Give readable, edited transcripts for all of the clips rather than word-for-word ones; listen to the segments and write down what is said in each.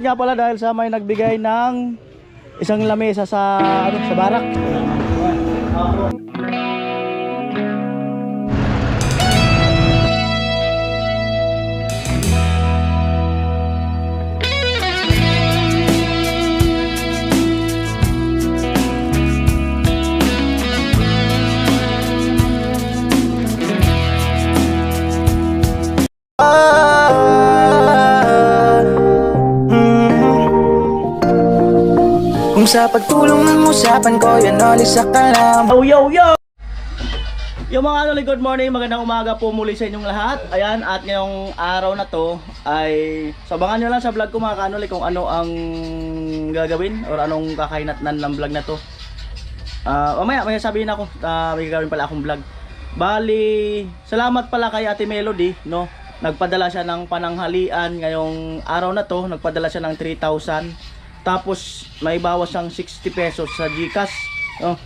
nga pala dahil sa may nagbigay ng isang lamesa sa sa barak. Kung sa pagtulong ng usapan ko, yan alis sa kalam. Oh, yo, yo! Yung mga anoli, good morning, magandang umaga po muli sa inyong lahat. Ayan, at ngayong araw na to ay sabangan nyo lang sa vlog ko mga kanoli kung ano ang gagawin or anong kakainatnan ng vlog na to. Mamaya may sabihin ako, may gagawin pala akong vlog. Bali, salamat pala kay Ate Melody, no? Nagpadala siya ng pananghalian ngayong araw na to, nagpadala siya ng 3,000. Tapos may bawas siyang 60 pesos sa GCash, no?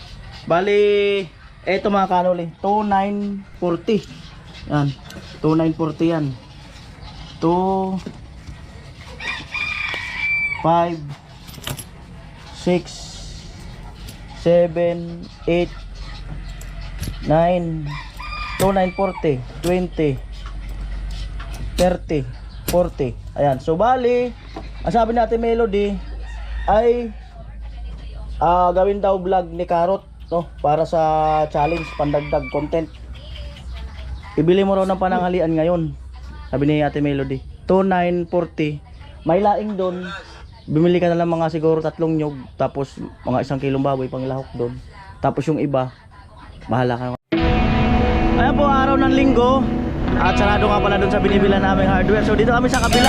Bali, eto mga kanoli, 2,940. Yan, 2,940 yan. 2 5 6 7 8 9 2,940 20 30 40. Ayan, so bali, ang sabi natin Melody ay gawin daw vlog ni Carrot, no, para sa challenge, pandagdag content. Ibili mo raw ng pananghalian ngayon, sabi ni Ate Melody. 2,940. May laing doon. Bumili ka na lang mga siguro 3 nyog, tapos mga 1 kilong baboy pang lahok doon. Tapos yung iba, bahala ka. Ayan po, araw ng linggo. At sarado nga pala doon sa binibilan namin hardware. So dito kami sa kabila.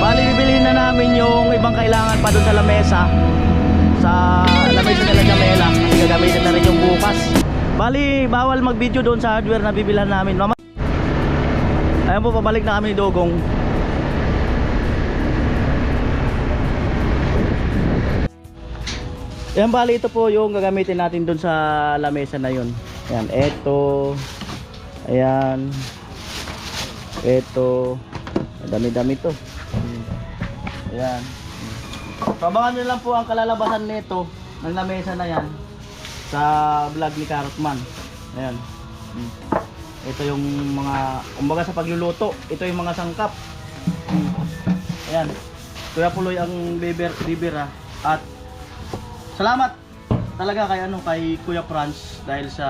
Bali, bibilihin na namin yung ibang kailangan pa doon sa lamesa. Sa lamesa nila Jamela. Kasi gagamitin na rin yung bukas. Bali, bawal mag-video doon sa hardware na bibilhan namin. Mama. Ayan po, pabalik na kami ni Dogong. Ayan, bali, ito po yung gagamitin natin doon sa lamesa na yun. Ayan, eto. Ayan. Eto. Dami-dami to. Ayan. Pabangan nyo lang po ang kalalabasan nito ng lamesa na yan sa vlog ni Carrotman. Ayan. Ito yung mga, kumbaga sa pagluluto, ito yung mga sangkap. Ayan. Kuya Puloy ang bibira. At salamat talaga kay kay Kuya Franz dahil sa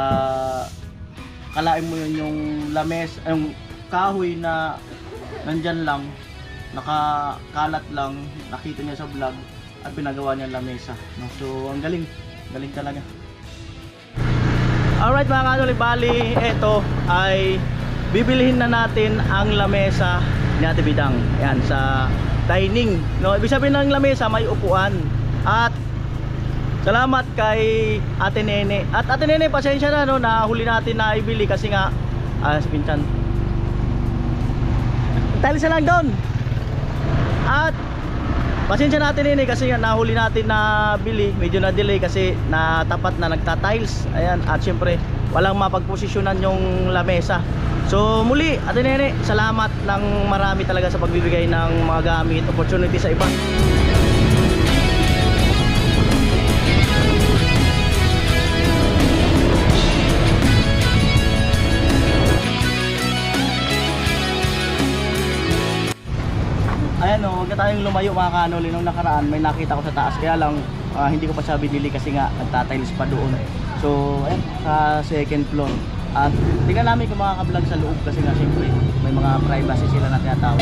kalain mo yun yung lames, yung kahoy na nandyan lang, nakakalat lang, nakita niya sa vlog at pinagawa niya lamesa, no? So ang galing talaga. Alright mga kanoli, bali ito ay bibilihin na natin ang lamesa ni Ate Bidang. Yan, sa dining, no? Ibig sabihin ng lamesa may upuan. At salamat kay Ate Nene. At Ate Nene, pasensya na, no, na huli natin na ibili kasi nga si Pinchan tiles na lang doon. At pasensya natin ini kasi nahuli natin na bili, medyo na delay kasi natapat na nagta-tiles. Ayan, at syempre walang mapagposisyonan yung lamesa. So muli, Ate Nene, salamat ng marami talaga sa pagbibigay ng mga gamit, opportunity sa iba. Ayan o, huwag na tayong lumayo mga kanoli. Nung nakaraan may nakita ko sa taas, kaya lang hindi ko pa siya binili kasi nga nagtatiles pa doon. So ayan, sa second floor. At tingnan namin kung makaka-vlog sa loob kasi nga siyempre may mga privacy sila na tinatawag.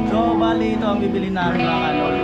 So bali ito ang bibili namin mga kanol.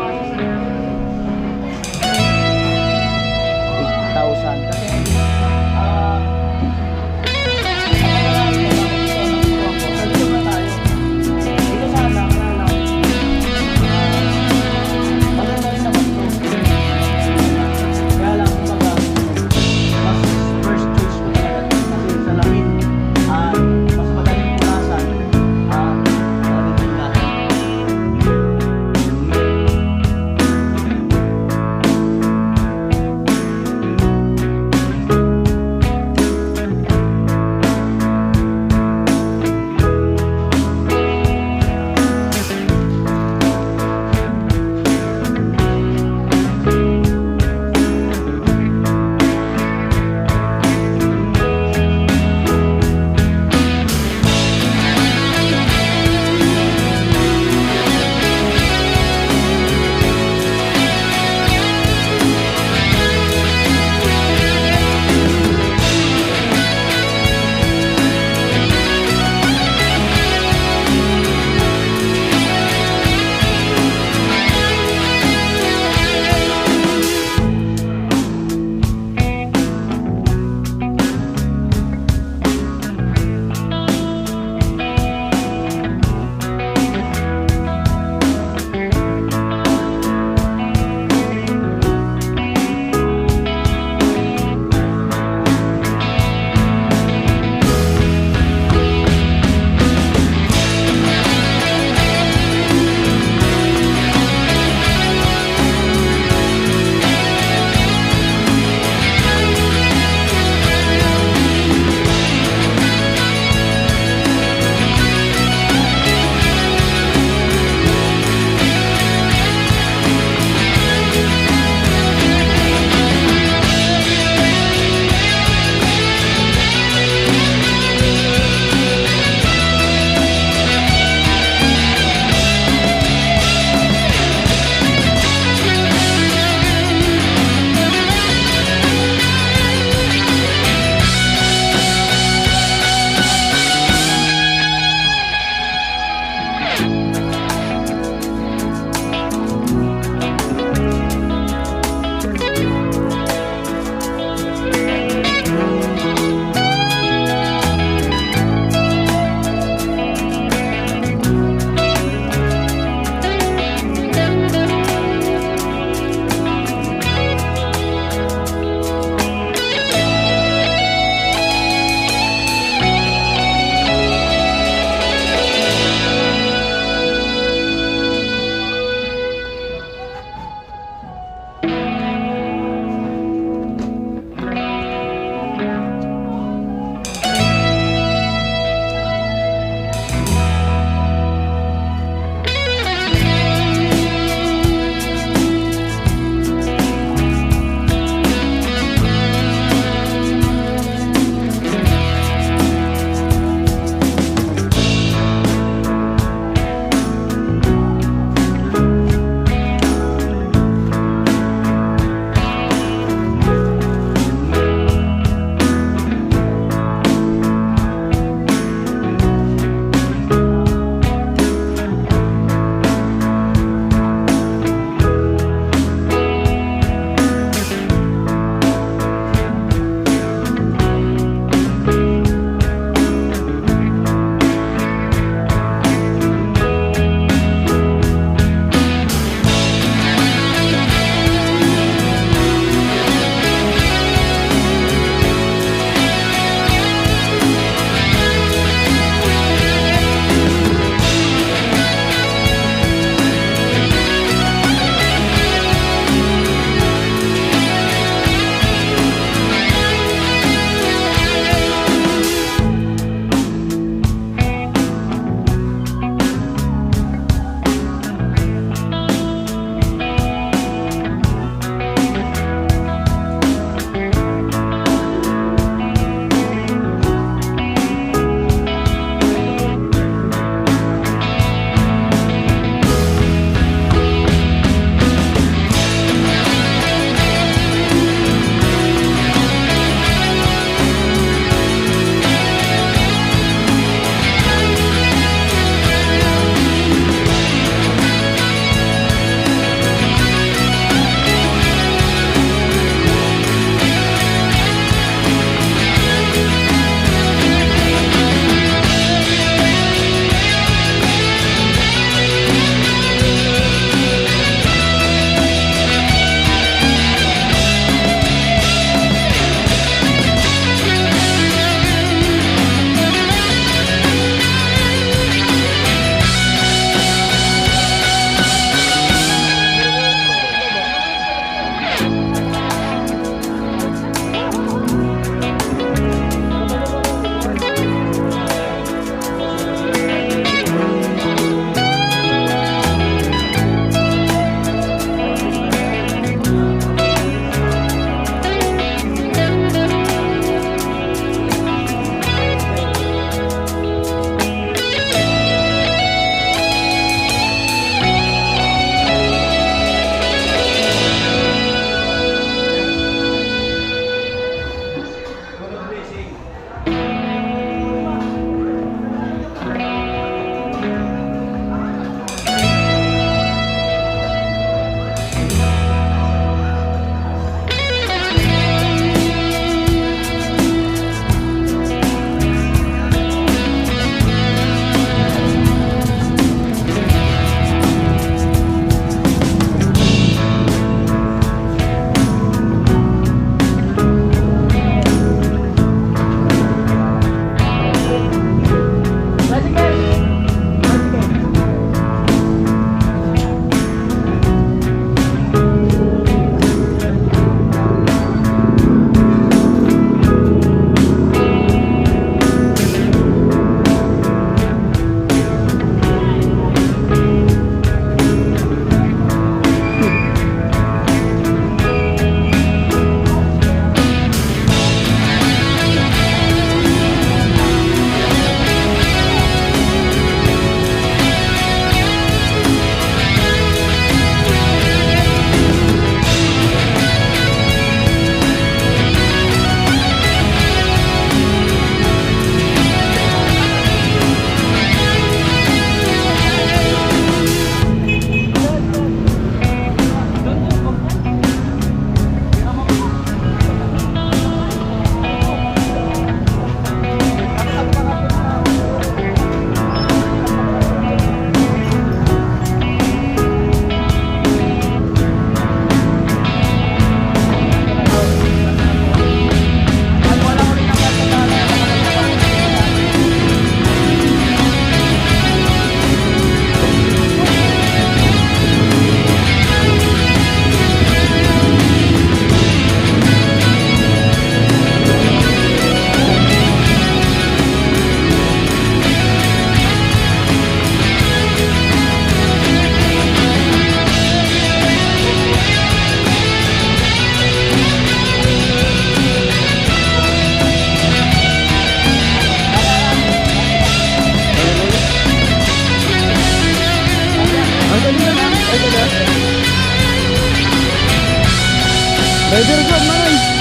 Very good, Manoy.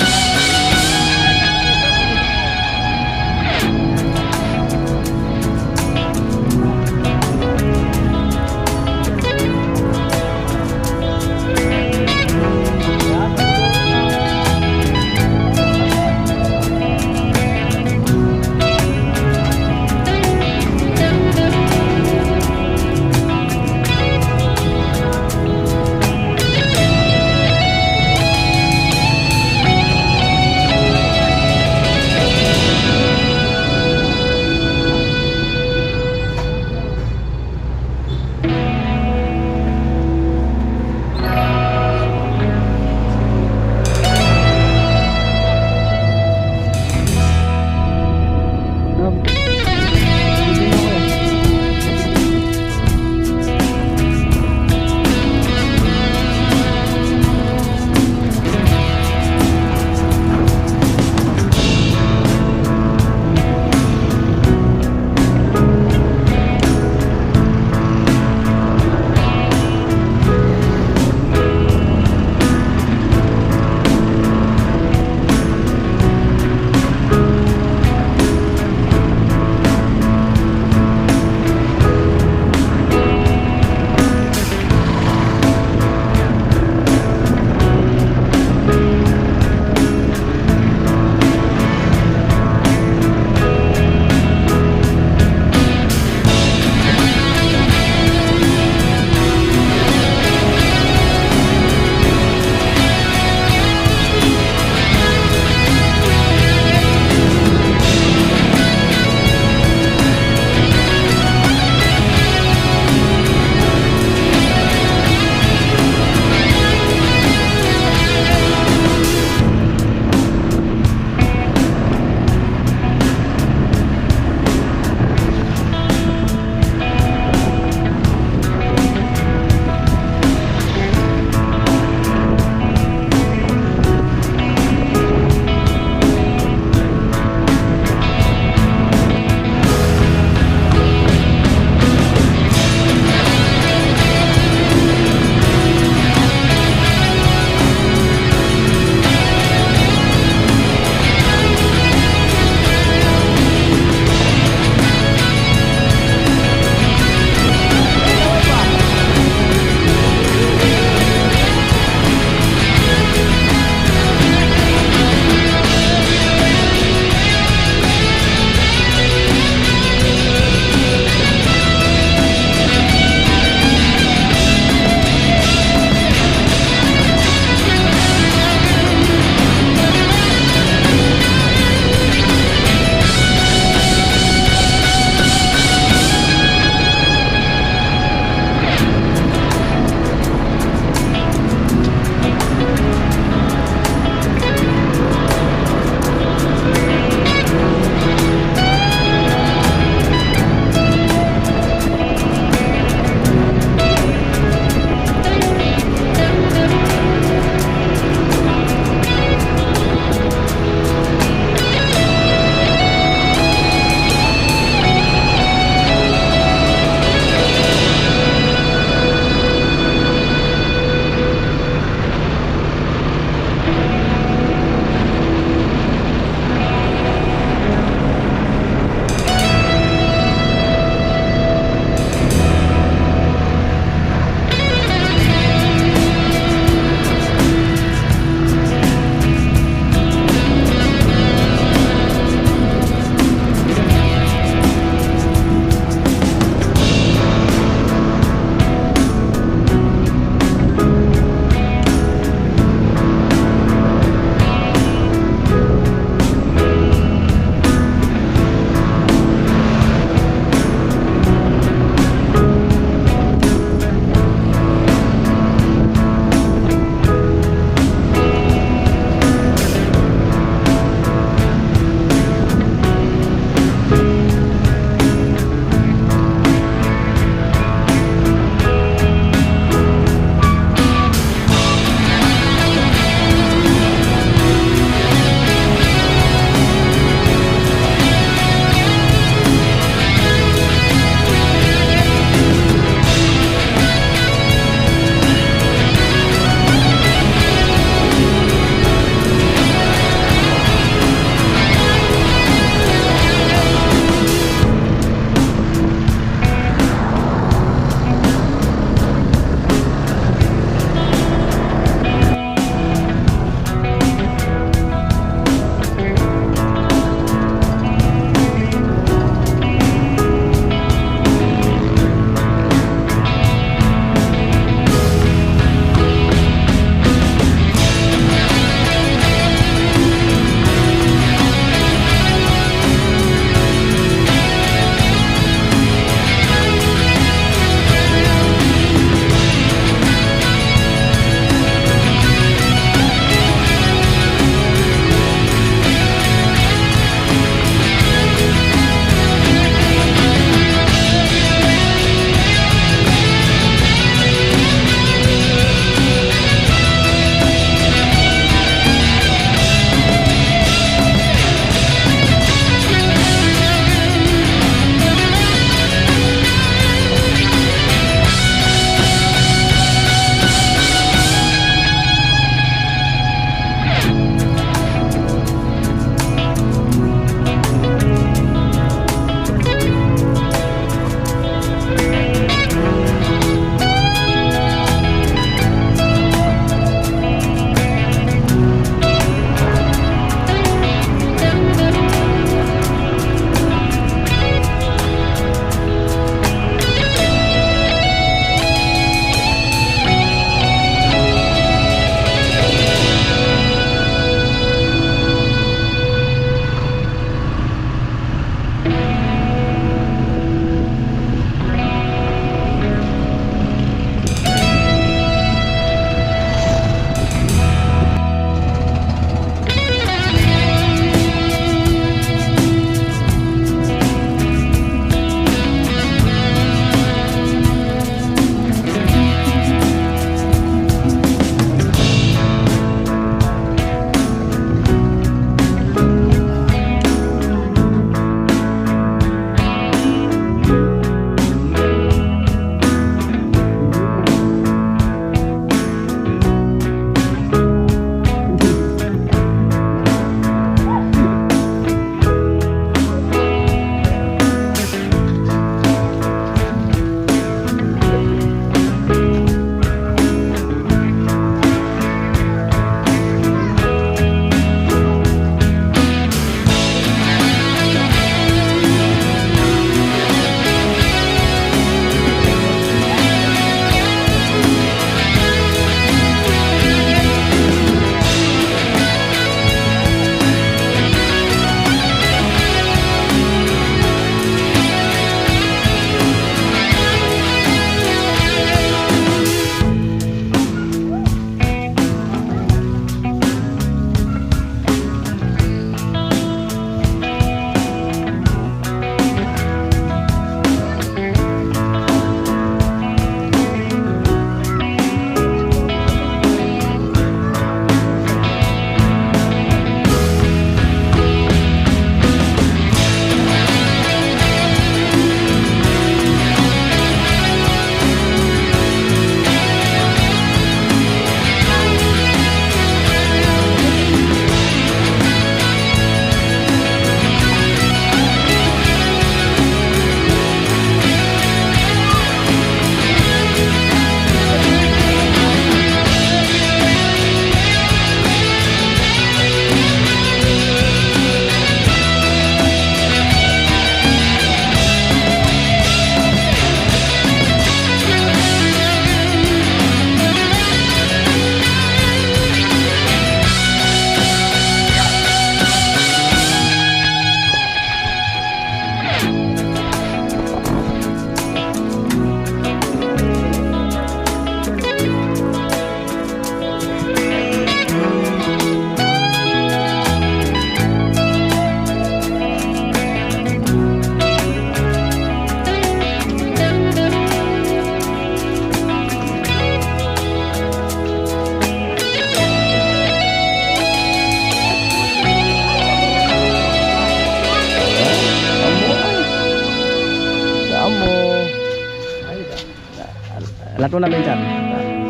Lahat mo na minsan.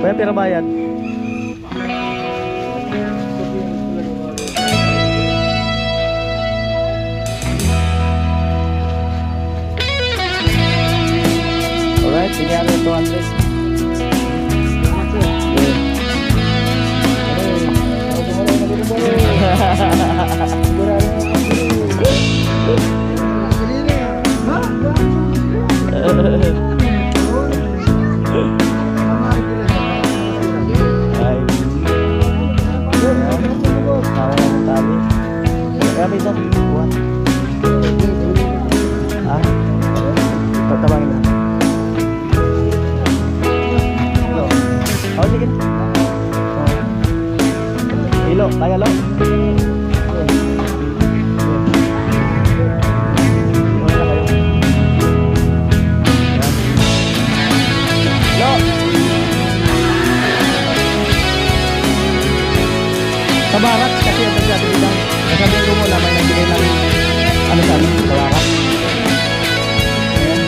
Kuya, pera bayad. Alright, sige natin 200. Kami ito, buwan. Tatabangin na. Oh, sige. Ilo, kaya lang. Sa barat kasi ang pagsabi nila. Sasabihin ko muna may nagbigay ng ano sa amin, sa barat. Ayan.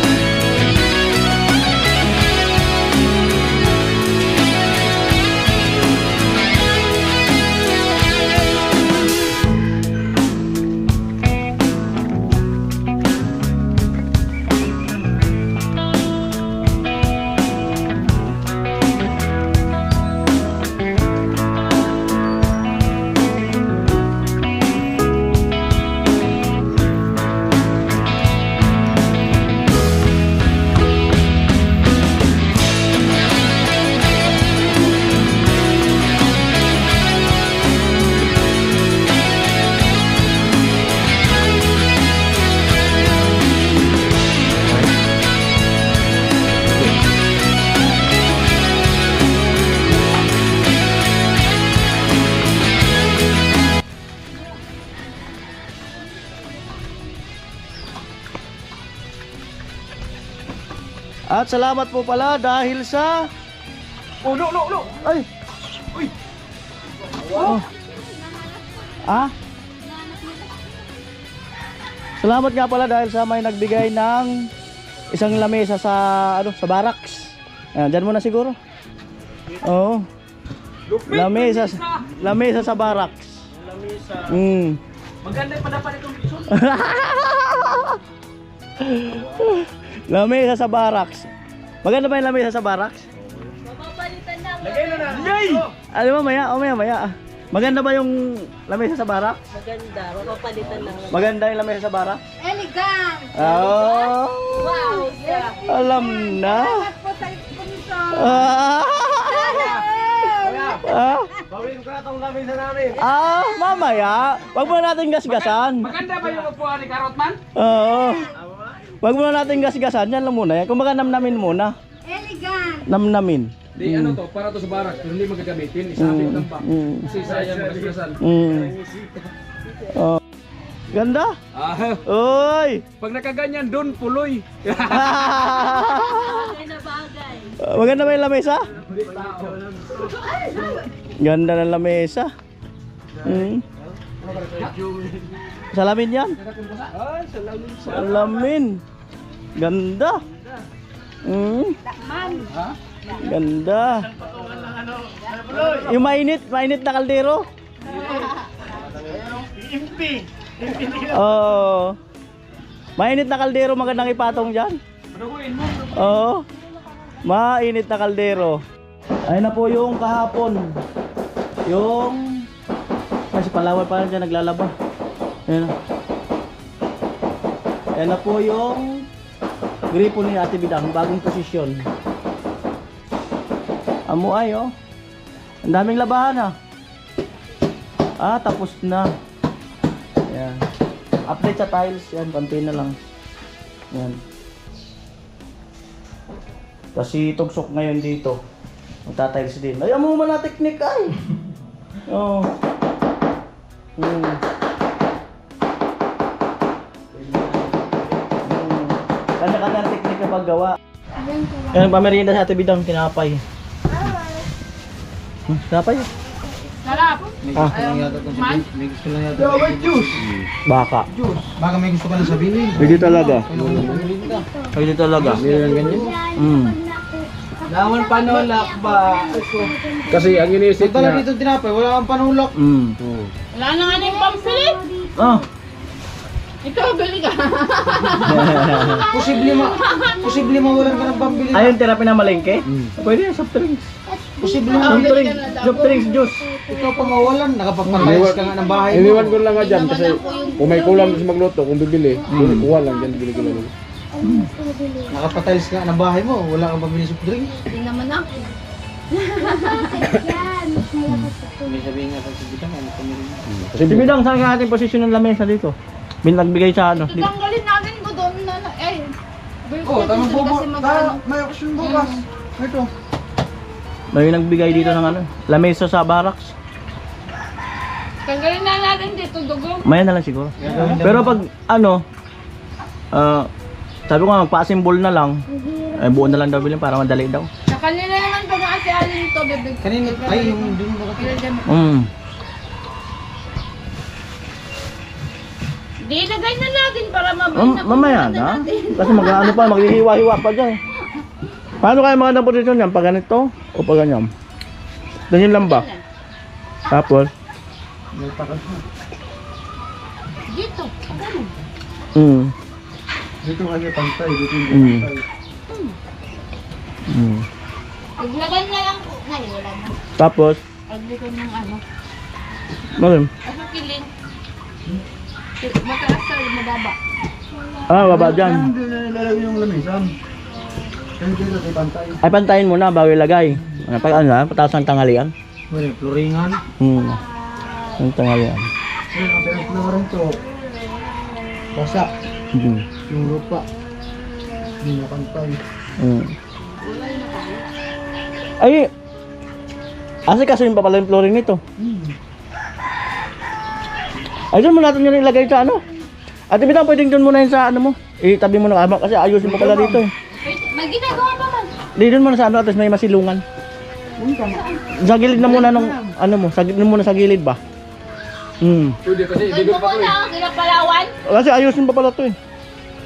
At salamat po pala dahil sa... Oh, no. Ay! Uy! Oh. Ah? Salamat nga pala dahil sa may nagbigay ng isang lamesa sa ano sa barracks. Ayan, dyan muna siguro. Oo. Lamesa sa barracks. Lamesa. Maganda pa dapat itong picture. Lamesa sa barracks. Maganda ba yung lamesa sa barracks? Mapapalitan lang. Lagay na na. Yay! Ano ba maya? Maganda ba yung lamesa sa barracks? Maganda, mapapalitan lang. Maganda yung lamesa sa barracks? Elegant! Oh! Wow! Alam na. Salamat po sa sponsor! Bawin ko na itong lamesa namin. Mamaya. Wag muna natin gasgasan. Maganda ba yung upuan ni Karotman? Oo. Wag muna natin gasgasan. Yan lang muna. Kung baga namnamin muna. Elegant! Namnamin. Di ano to, para to sa barak, pero hindi magagamitin. Isabi lang pa. Kasi sayang magasgasan. Oh. Ganda. Uy! Pag nakaganyan, doon puloy. Bagay na bagay. Maganda ba yung lamesa? Ganda ng lamesa. Salamin yan. Salamin. Ganda. Ganda. Yung mainit na kaldero. Oh. Mainit na kaldero, magandang ipatong diyan. Oo. Mainit na kaldero. Ayun na po yung kahapon. Yung kasi Palawan pa rin dyan naglalaba. Ayun na. Ayun na po yung gripo ni Ate Bidang, bagong posisyon. Amuay oh. Ang daming labahan tapos na. Ayan. Update sa tiles, yan, konti na lang. Yan. Kasi tugsok ngayon dito. Magta-tiles din. Ay, mo man na teknik ay. Oh. Kanya-kanya ang teknik na paggawa. Yan, pamerienda sa Ate Bidang, tinapay. Tinapay? Sarap! May gusto lang yata. Juice. Baka. Baka may gusto ka na sabihin. Pwede talaga. Pwede talaga. Ganyan. Lawan panulak ba? Kasi ang iniisip Punta lang niya, dito tinapay, wala kang panulak. Wala na nga na yung pampilit. Oh. Ikaw, bili ka. Posible mawalan ka ng pambili. Ayun, therapy na malengke? Pwede yung soft drinks. Posible Soft drinks, juice. ikaw pa mawalan, nakapagpapayos ka nga ng bahay mo. iniwan ko lang nga dyan kasi kung may kulang sa magluto, kung bibili, kuha lang dyan, bili ko lang. Nakapatiles ka nga ng bahay mo, wala kang pambili soft drink. Hindi naman ako. May sabihin nga sa sibitan, ano pa meron. Kasi Si Bidang, saan ka ating posisyon ng lamesa dito? Nagbigay sa ano? Tatanggalin natin ko doon na, Oh, tamang bobo. Kasi magkano. May option bukas. Ito. May nagbigay dito ng ano? Lamesa sa barracks. Tanggalin na natin dito, dugo. Maya na lang siguro. Pero pag ano, sabi ko nga magpa-assemble na lang, buo na lang daw bilhin para madali daw. Sa kanila naman pag kasi alin ito, bebe. Kanina, ay, yung dun mo kasi. Di, lagay na natin para mabay na. Mamaya na. Kasi mag-ano pa, maghihiwa-hiwa pa dyan. Paano kayo magandang posisyon yan? Pag ganito o pag ganyan? Ganyan lang ba? Tapos? Dito. Dito kasi pantay, dito yung pantay. Paglagan na lang. Ngayon, wala na. Tapos? Paglagan ng ano. Ano? Ano kilin? Mataas sa mababa. Baba dyan. Hindi na ilalagay yung lamisan. Kasi dito sa pantay. Ay, pantayin mo na bago ilagay. Pag ano na, pataas ng tanghalian. Well, floringan. Ang tanghalian. Ayun, ang pinag-florin to. Basa. Yung lupa. Hindi na pantay. Ay, kasi pa pala yung flooring nito. Ay, doon mo natin yun ilagay sa ano. Ate Bidang, pwedeng doon muna yun sa ano mo. Itabi mo na kasi ayusin pa pala dito eh. Wait, may ginagawa pa man. Di doon muna sa ano, at least may masilungan. Sa gilid na muna ng ano mo, muna sa gilid ba? pwede kasi Doon ibigod mo pa to eh. muna, kinapalawan. Kasi ayusin pa pala to eh.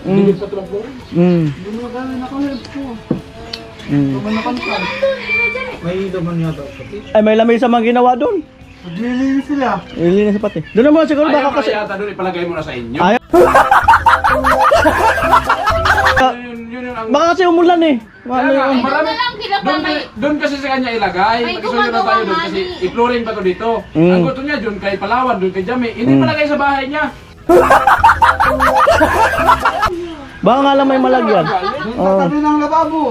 Ibigod pa to lang po. Hindi mo gano'n nakahelp ko. Naman na pantay. May laman yata. Ay, may lamesa mang ginawa doon. Naglilinis sila. Ilinis pati. Doon naman siguro Ayaw baka kasi kasi. yata doon ipalagay mo na sa inyo. Ayaw. Yun ang... Baka kasi umulan eh. Kaya Ano nga, yun? marami, Doon na lang kinapa doon, may... doon kasi sa kanya ilagay. May Magkasuyo na gumagawa tayo doon nga kasi ni- i-flooring pa to dito. Ang gusto niya doon kay Palawan, doon kay Jami. Hindi palagay sa bahay niya. Baka nga lang may malagyan. Tabi ng lababo.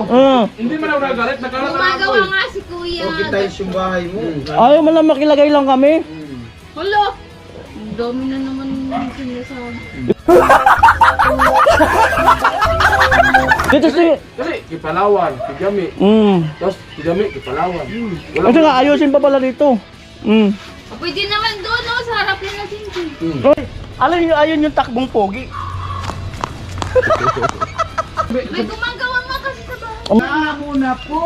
Hindi man ako nagalit, nagkalat na ako Gumagawa eh. nga si kuya. Tiles yung bahay mo. Ayaw man lang makilagay lang kami. Hulo! Ang dami na naman yung sinasabi. Dito si... Kasi kay Palawan, kay Jami. Tapos kay Jami, kay Palawan. Kasi nga ayusin pa pala dito. Pwede naman doon, no? Sa harap na natin. Oy, alam niyo, ayun yung takbong pogi. May gumagawa nga kasi sa bahay. Muna po.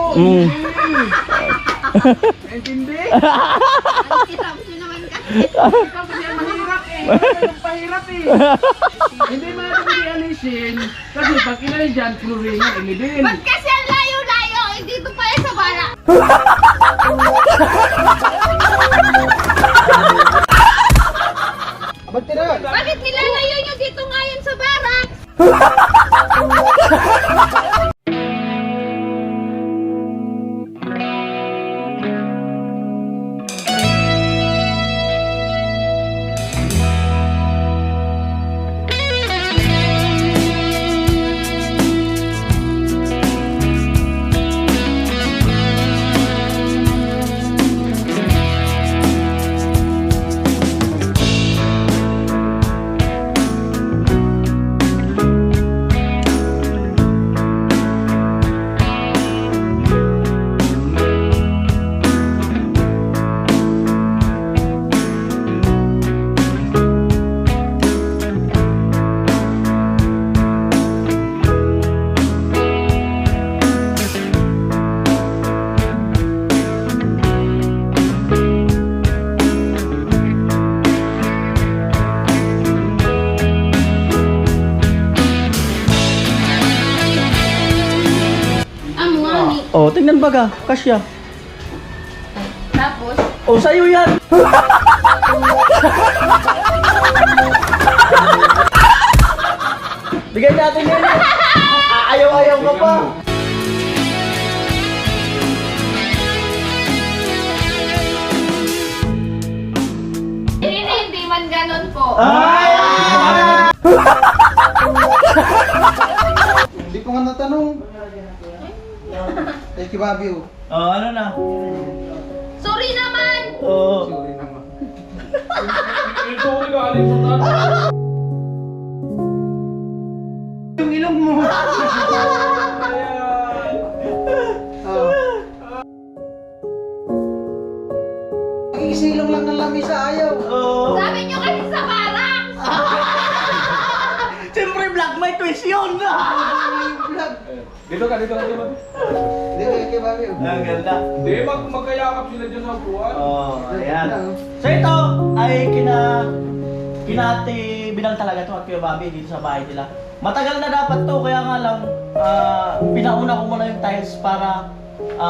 Intindi? Ang kitap nyo naman kasi. Kasi mahirap eh. Ang pahirap eh. Hindi mo natin i-alisin. Kasi pag inalis dyan, floringan, ilibin. Ba't kasi ang layo-layo? Eh, dito pa sa bara. Ba't tira? Bakit nilalayo nyo dito ngayon sa barak? tingnan baga, kasya. Tapos, Oh, sa'yo yan! Bigay natin yan. Ayaw-ayaw ka pa. hindi man ganon po. Ay! Hindi ko nga natanong. Thank you, Babi. Oh, ano na? Sorry naman! Oh. Sorry naman. Ito ko galing sa taas. Yung ilong mo. Isilong lang ng lamisa, ayaw. Oh. Sabi nyo kasi sa barang! Siyempre, vlog, may twist yun! Vlog. Dito ka, dito ka. Hindi kay Babi. Ang ganda. Hindi, magkayakap sila dyan sa upuan. Oh, ayan. So ito ay kinati binang talaga to at Kuya Bobby dito sa bahay nila. Matagal na dapat to, kaya nga lang pinauna ko muna yung tiles para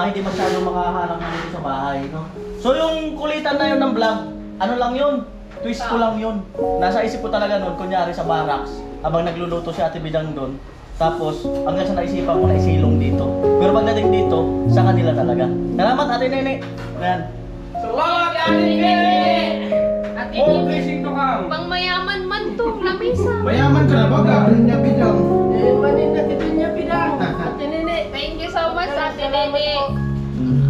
hindi masyadong makaharang na dito sa bahay, no? So yung kulitan na yun ng vlog, ano lang yun? Twist ko lang yun. Nasa isip ko talaga nun, kunyari sa barracks, habang nagluluto si Ate Bidang doon. Tapos, hanggang sa naisipan ko na isilong dito. Pero pagdating dito, sa kanila talaga. Salamat, Ate Nene. Ayan. Salamat, Ate Nene! At More blessing to come. pang mayaman man to, lamisa. Mayaman ka na ba? Gagawin niya bidang. Ate Nene, thank you so much, Ate Nene.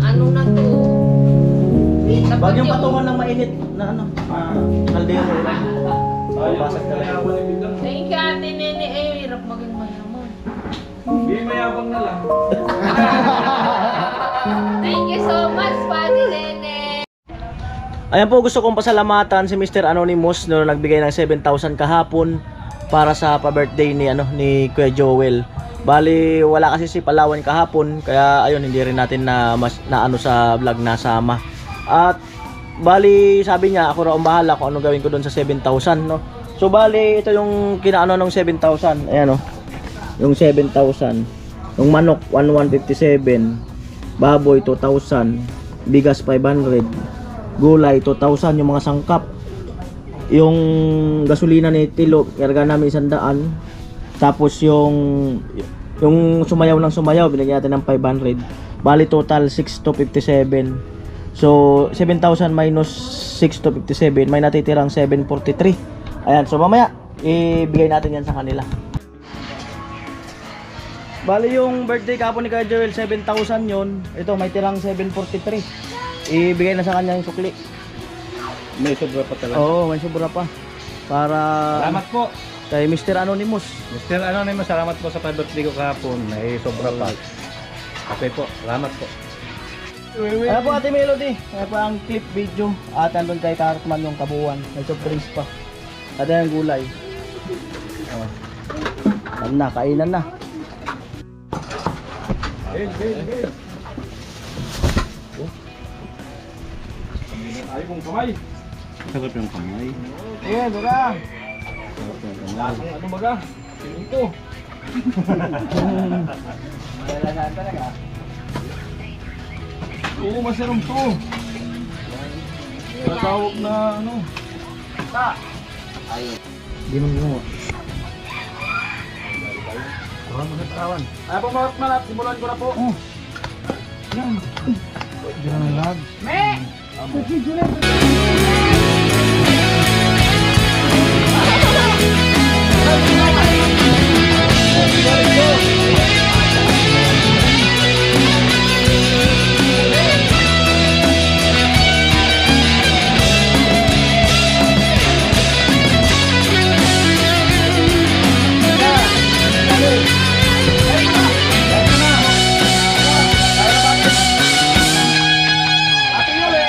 Ano na to? Wag yung patungan ng mainit na ano, kaldero. Babasag talaga. Thank you, Ate Nene. Eh, hirap maging mayaman. Hindi mayabang na lang. Thank you so much, Ate Nene. Ayan po, gusto kong pasalamatan si Mr. Anonymous no nagbigay ng 7,000 kahapon para sa pa-birthday ni Kuya Joel. Bali, wala kasi si Palawan kahapon, kaya ayun, hindi rin natin na ano sa vlog nasama. At bali, sabi niya, ako raw ang bahala kung ano gawin ko doon sa 7,000, no. So bali, ito yung kinaano ng 7,000. Ayan, no. Yung 7,000. Yung manok 1,157, baboy 2,000, bigas 500, gulay 2,000, yung mga sangkap, yung gasolina ni Tilo karga namin 100, tapos yung sumayaw ng sumayaw binigyan natin ng 500, bali total 6,257. So 7,000 minus 6,257, may natitirang 743. Ayan, so mamaya ibigay natin yan sa kanila. Bali yung birthday kapon ni Kuya Joel 7,000 yun. Ito may tirang 743. Ibigay na sa kanya yung sukli. May sobra pa talaga. Oo, may sobra pa. Para Salamat po. kay Mr. Anonymous. Mr. Anonymous, salamat po sa birthday ko kahapon. May sobra pa. Okay po, salamat po. Ano po Ate Melody? Ano po ang clip video. At andun kay Cartman yung kabuuan. May surprise pa. At yan ang gulay. Oh. Ano na, kainan na. Ay kong kamay. Sarap yung kamay. Ayan, dura. Lasang ano baga? Ito. Malalasan talaga. Oo, masarap to. Tatawag na ano. Di mo mo. Ay po mga manat, simulan ko na po. Diyan ang lag. Ate Yuli,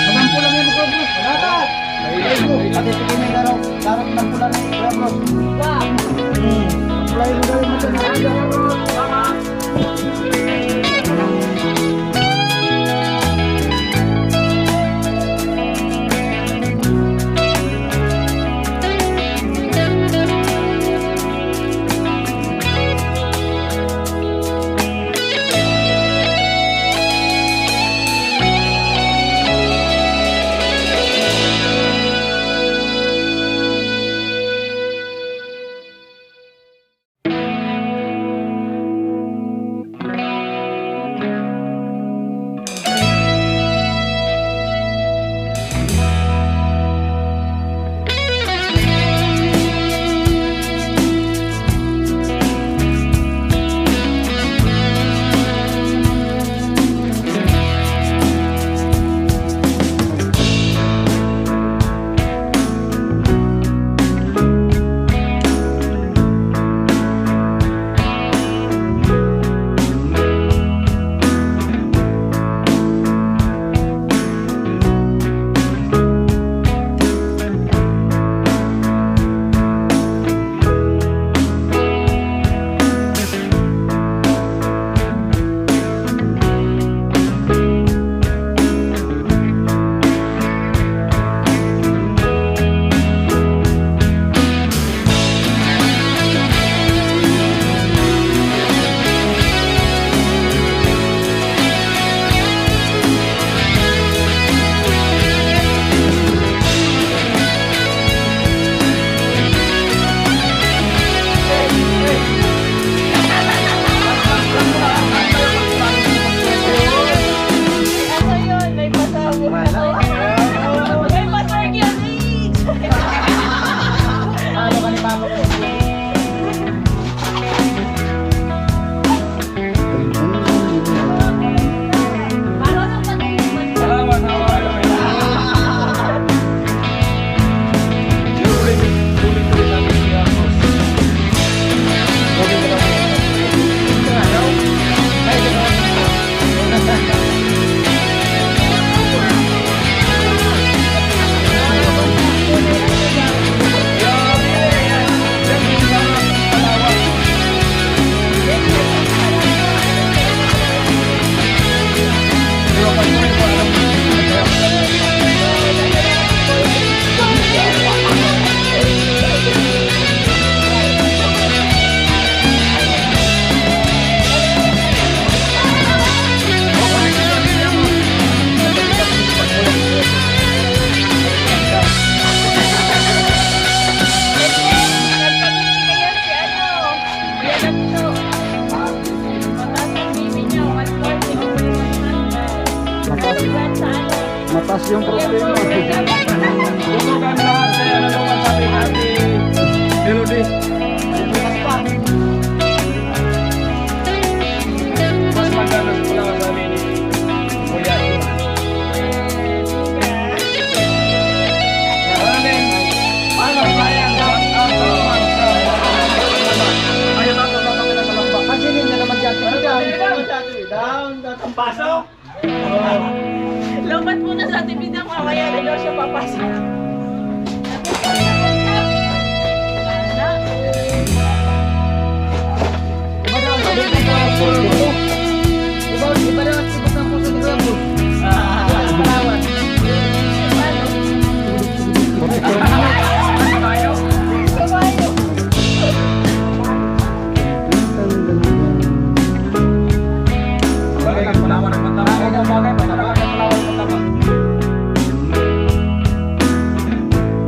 Magampo lang yan, bro. Dapat! Pati tingin may karot ng pula na Kuya Bros. Apply mo daw yung mata. Matas yung problema. Tutukan lahat kaya ano naman sabi natin. Melody. Mas magalas ko lang sabi ni Kuya Iman. Ano sayang dapat ang salamat sa ayaw natin sa kami ng kalamba. Pansinin na naman dyan. Down, Ang pasok? Lumpat muna sa TV ng mamaya na daw siya papasok. Iba daw at sibuk ng puso ni Kuya Bros. Palawan. Tayo? Kabayo. Bagay ka palawan ng mata. Bagay daw, bagay.